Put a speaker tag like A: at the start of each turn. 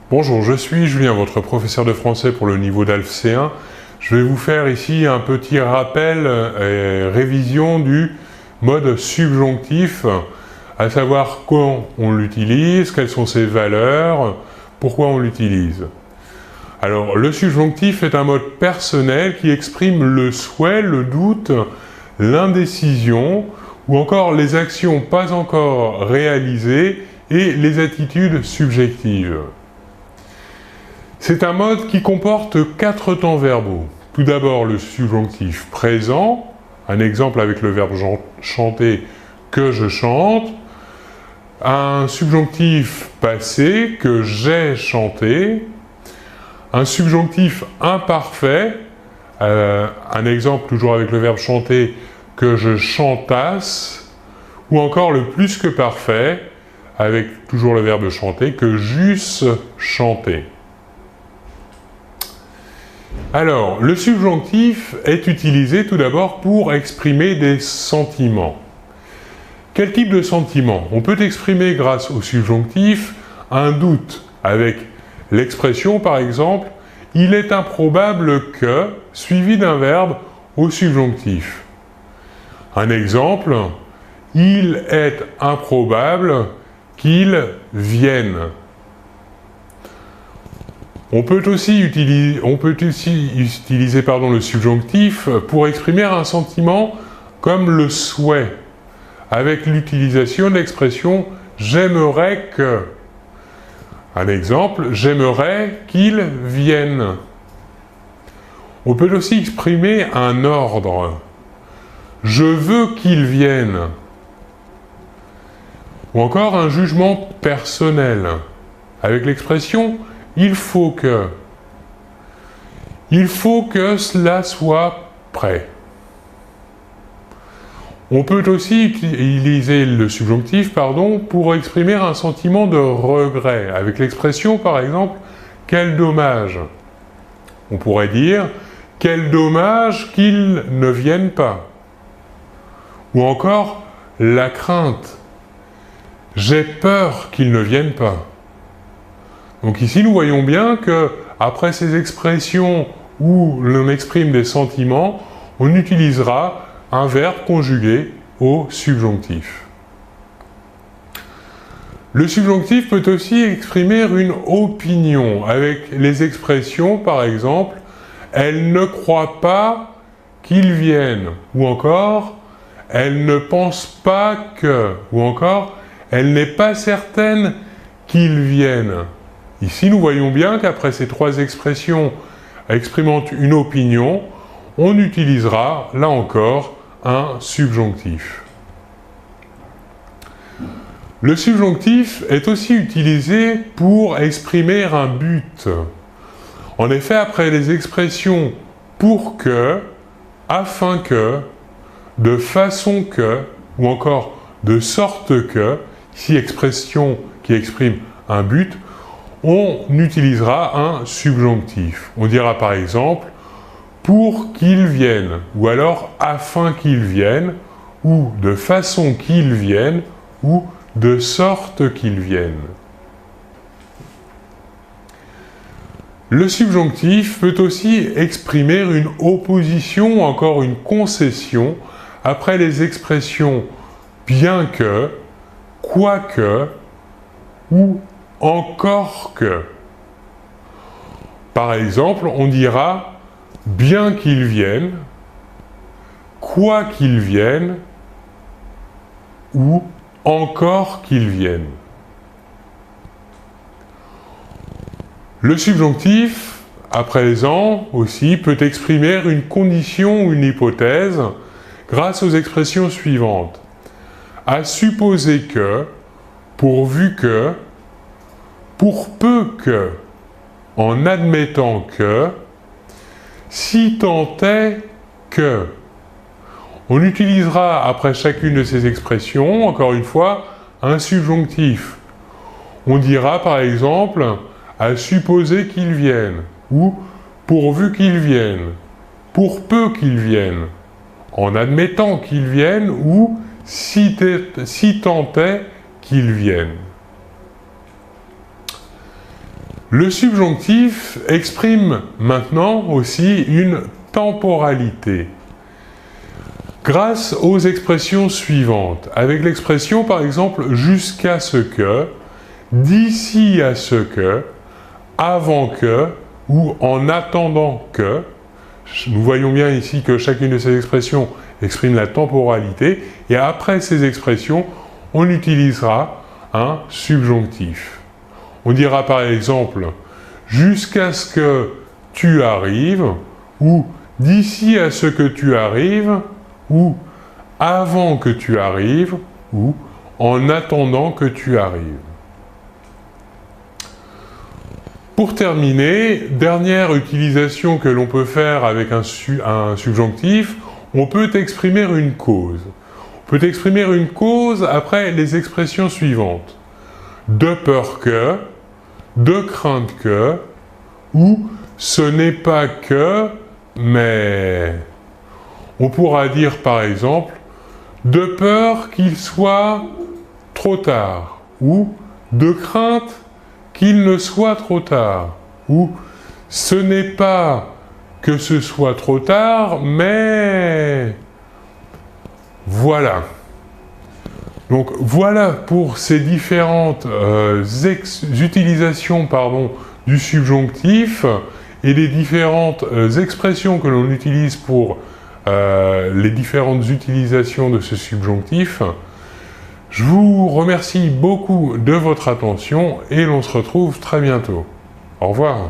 A: Bonjour, je suis Julien, votre professeur de français pour le niveau d'ALF C1. Je vais vous faire ici un petit rappel et révision du mode subjonctif, à savoir quand on l'utilise, quelles sont ses valeurs, pourquoi on l'utilise. Alors, le subjonctif est un mode personnel qui exprime le souhait, le doute, l'indécision ou encore les actions pas encore réalisées et les attitudes subjectives. C'est un mode qui comporte 4 temps verbaux. Tout d'abord le subjonctif présent, un exemple avec le verbe chanter, que je chante. Un subjonctif passé, que j'ai chanté. Un subjonctif imparfait, un exemple toujours avec le verbe chanter, que je chantasse. Ou encore le plus que parfait, avec toujours le verbe chanter, que j'eusse chanté. Alors, le subjonctif est utilisé tout d'abord pour exprimer des sentiments. Quel type de sentiments? On peut exprimer grâce au subjonctif un doute avec l'expression par exemple « il est improbable que » suivi d'un verbe au subjonctif. Un exemple « il est improbable qu'il vienne ». On peut aussi utiliser le subjonctif pour exprimer un sentiment comme le souhait, avec l'utilisation de l'expression « j'aimerais que ». Un exemple, « j'aimerais qu'il vienne ». On peut aussi exprimer un ordre, « je veux qu'il vienne ». Ou encore un jugement personnel, avec l'expression « il faut que cela soit prêt ». On peut aussi utiliser le subjonctif pour exprimer un sentiment de regret, avec l'expression par exemple « quel dommage ». On pourrait dire « quel dommage qu'il ne vienne pas ». Ou encore « la crainte ». J'ai peur qu'il ne vienne pas. Donc ici, nous voyons bien que après ces expressions où l'on exprime des sentiments, on utilisera un verbe conjugué au subjonctif. Le subjonctif peut aussi exprimer une opinion avec les expressions, par exemple, « elle ne croit pas qu'il vienne » ou encore « elle ne pense pas que » ou encore « elle n'est pas certaine qu'il vienne ». Ici, nous voyons bien qu'après ces 3 expressions exprimant une opinion, on utilisera, là encore, un subjonctif. Le subjonctif est aussi utilisé pour exprimer un but. En effet, après les expressions « pour que »,« afin que »,« de façon que » ou encore « de sorte que », ici expression qui exprime un but, on utilisera un subjonctif. On dira par exemple « pour qu'il vienne » ou alors « afin qu'il vienne » ou « de façon qu'il vienne » ou « de sorte qu'il vienne ». Le subjonctif peut aussi exprimer une opposition ou encore une concession après les expressions « bien que »,« quoique » ou « encore que ». Par exemple, on dira « bien qu'il vienne »,« quoi qu'il vienne » ou « encore qu'il vienne ». Le subjonctif, à présent aussi, peut exprimer une condition ou une hypothèse grâce aux expressions suivantes. À supposer que, pourvu que, pour peu que, en admettant que, si tant est que. On utilisera après chacune de ces expressions, encore une fois, un subjonctif. On dira par exemple « à supposer qu'il vienne » ou « pourvu qu'il vienne »,« pour peu qu'il vienne », en admettant qu'il vienne ou « si tant est qu'il vienne ». Le subjonctif exprime maintenant aussi une temporalité grâce aux expressions suivantes. Avec l'expression par exemple « jusqu'à ce que »,« d'ici à ce que »,« avant que » ou « en attendant que ». Nous voyons bien ici que chacune de ces expressions exprime la temporalité et après ces expressions, on utilisera un subjonctif. On dira par exemple « jusqu'à ce que tu arrives » ou « d'ici à ce que tu arrives » ou « avant que tu arrives » ou « en attendant que tu arrives ». Pour terminer, dernière utilisation que l'on peut faire avec un subjonctif, on peut exprimer une cause. On peut exprimer une cause après les expressions suivantes. De peur que, de crainte que, ou ce n'est pas que, mais... On pourra dire par exemple, de peur qu'il soit trop tard, ou de crainte qu'il ne soit trop tard, ou ce n'est pas que ce soit trop tard, mais... Voilà. Donc voilà pour ces différentes utilisations du subjonctif et les différentes expressions que l'on utilise pour les différentes utilisations de ce subjonctif. Je vous remercie beaucoup de votre attention et l'on se retrouve très bientôt. Au revoir.